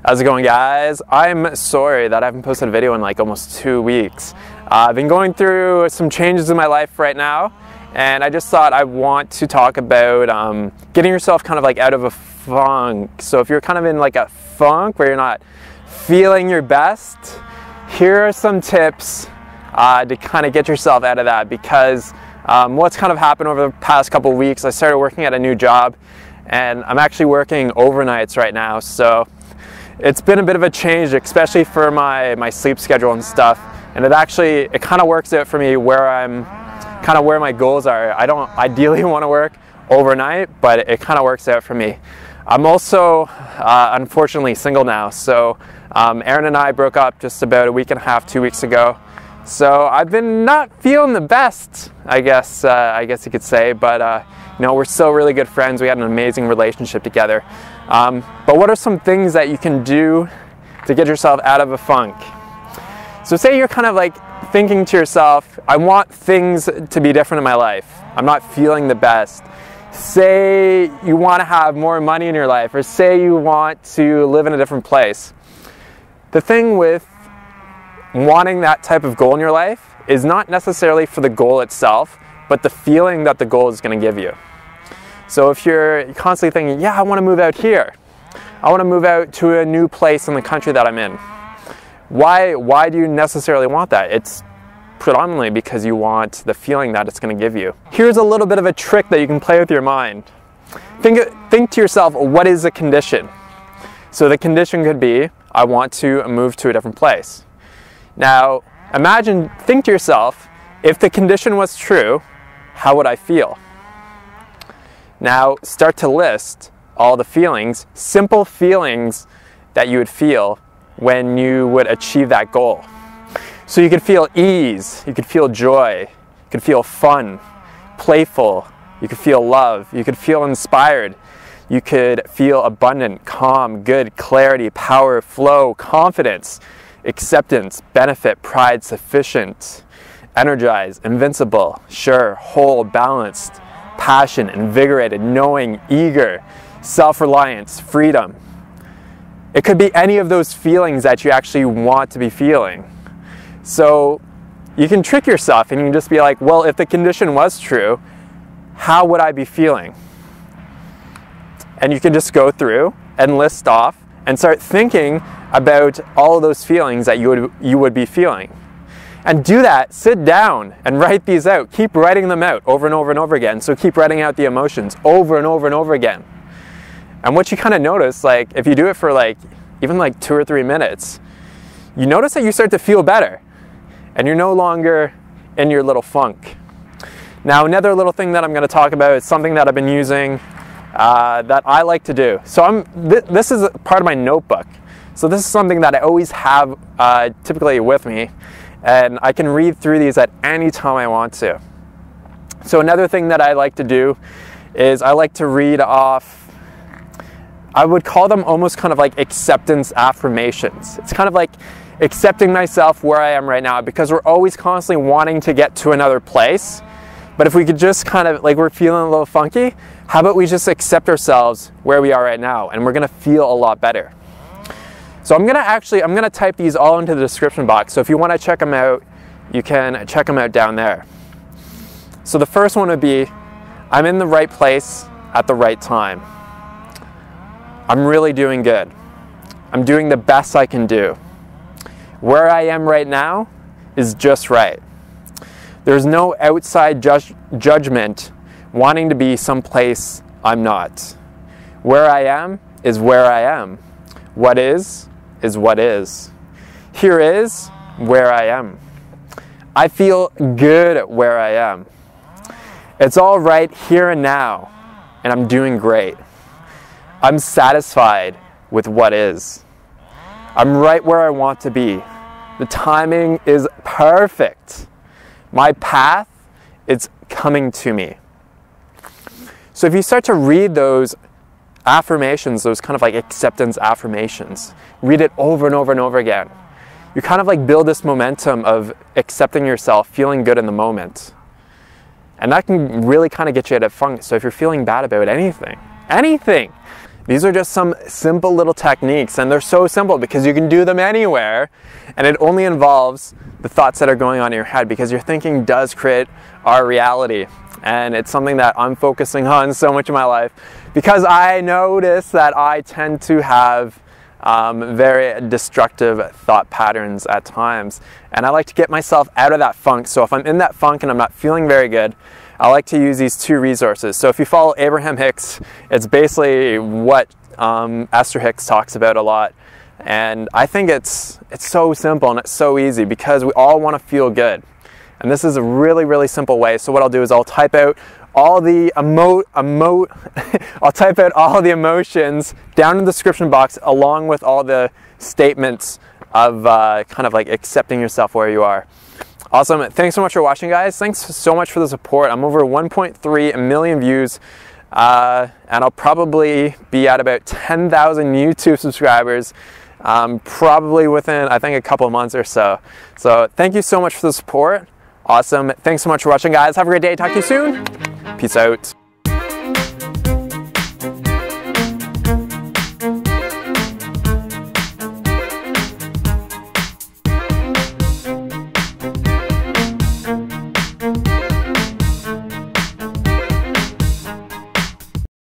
How's it going, guys? I'm sorry that I haven't posted a video in like almost 2 weeks. I've been going through some changes in my life right now, and I just thought I want to talk about getting yourself kind of like out of a funk. So if you're kind of in like a funk where you're not feeling your best, here are some tips to kind of get yourself out of that, because what's kind of happened over the past couple of weeks, I started working at a new job, and I'm actually working overnights right now, so it's been a bit of a change, especially for my sleep schedule and stuff. And it kind of works out for me where where my goals are. I don't ideally want to work overnight, but it kind of works out for me. I'm also unfortunately single now, so Aaron and I broke up just about a week and a half, 2 weeks ago. So I've been not feeling the best, I guess you could say, but you know, we're still really good friends. We had an amazing relationship together. But what are some things that you can do to get yourself out of a funk? So say you're kind of like thinking to yourself, I want things to be different in my life. I'm not feeling the best. Say you want to have more money in your life, or say you want to live in a different place. The thing with wanting that type of goal in your life is not necessarily for the goal itself, but the feeling that the goal is going to give you. So if you're constantly thinking, yeah, I want to move out here. I want to move out to a new place in the country that I'm in. Why do you necessarily want that? It's predominantly because you want the feeling that it's going to give you. Here's a little bit of a trick that you can play with your mind. Think to yourself, what is a condition? So the condition could be, I want to move to a different place. Now, think to yourself, if the condition was true, how would I feel? Now, start to list all the feelings, simple feelings that you would feel when you would achieve that goal. So you could feel ease, you could feel joy, you could feel fun, playful, you could feel love, you could feel inspired, you could feel abundant, calm, good, clarity, power, flow, confidence, acceptance, benefit, pride, sufficient, energized, invincible, sure, whole, balanced, passion, invigorated, knowing, eager, self-reliance, freedom. It could be any of those feelings that you actually want to be feeling. So you can trick yourself and you can just be like, well, if the condition was true, how would I be feeling? And you can just go through and list off and start thinking about all of those feelings that you would be feeling. And do that, sit down and write these out. Keep writing them out over and over and over again. So keep writing out the emotions over and over and over again. And what you kind of notice, like if you do it for even 2 or 3 minutes, you notice that you start to feel better and you're no longer in your little funk. Now, another little thing that I'm going to talk about is something that I've been using that I like to do. So this is part of my notebook. So this is something that I always have typically with me, and I can read through these at any time I want to. So another thing that I like to do is I like to read off, I would call them almost kind of like acceptance affirmations. It's kind of like accepting myself where I am right now, because we're always constantly wanting to get to another place. But if we could just kind of, we're feeling a little funky, how about we just accept ourselves where we are right now, and we're going to feel a lot better. So I'm going to type these all into the description box. So if you want to check them out, you can check them out down there. So the first one would be, I'm in the right place at the right time. I'm really doing good. I'm doing the best I can do. Where I am right now is just right. There's no outside judgment wanting to be someplace I'm not. Where I am is where I am. What is what is. Here is where I am. I feel good where I am. It's all right here and now, and I'm doing great. I'm satisfied with what is. I'm right where I want to be. The timing is perfect. My path is coming to me. So if you start to read those affirmations, those kind of like acceptance affirmations, read it over and over and over again, you kind of build this momentum of accepting yourself, feeling good in the moment. And that can really kind of get you out of funk. So if you're feeling bad about anything, These are just some simple little techniques, and they're so simple because you can do them anywhere, and it only involves the thoughts that are going on in your head, because your thinking does create our reality. And it's something that I'm focusing on so much in my life, because I notice that I tend to have very destructive thought patterns at times, and I like to get myself out of that funk. So if I'm in that funk and I'm not feeling very good, I like to use these two resources. So if you follow Abraham Hicks, it's basically what Esther Hicks talks about a lot, and I think it's so simple and it's so easy, because we all want to feel good, and this is a really, really simple way. So what I'll do is I'll type out all the I'll type out all the emotions down in the description box, along with all the statements of kind of like accepting yourself where you are. Awesome. Thanks so much for watching, guys. Thanks so much for the support. I'm over 1.3 million views, and I'll probably be at about 10,000 YouTube subscribers probably within, I think, a couple of months or so. So thank you so much for the support. Awesome. Thanks so much for watching, guys. Have a great day. Talk to you soon. Peace out.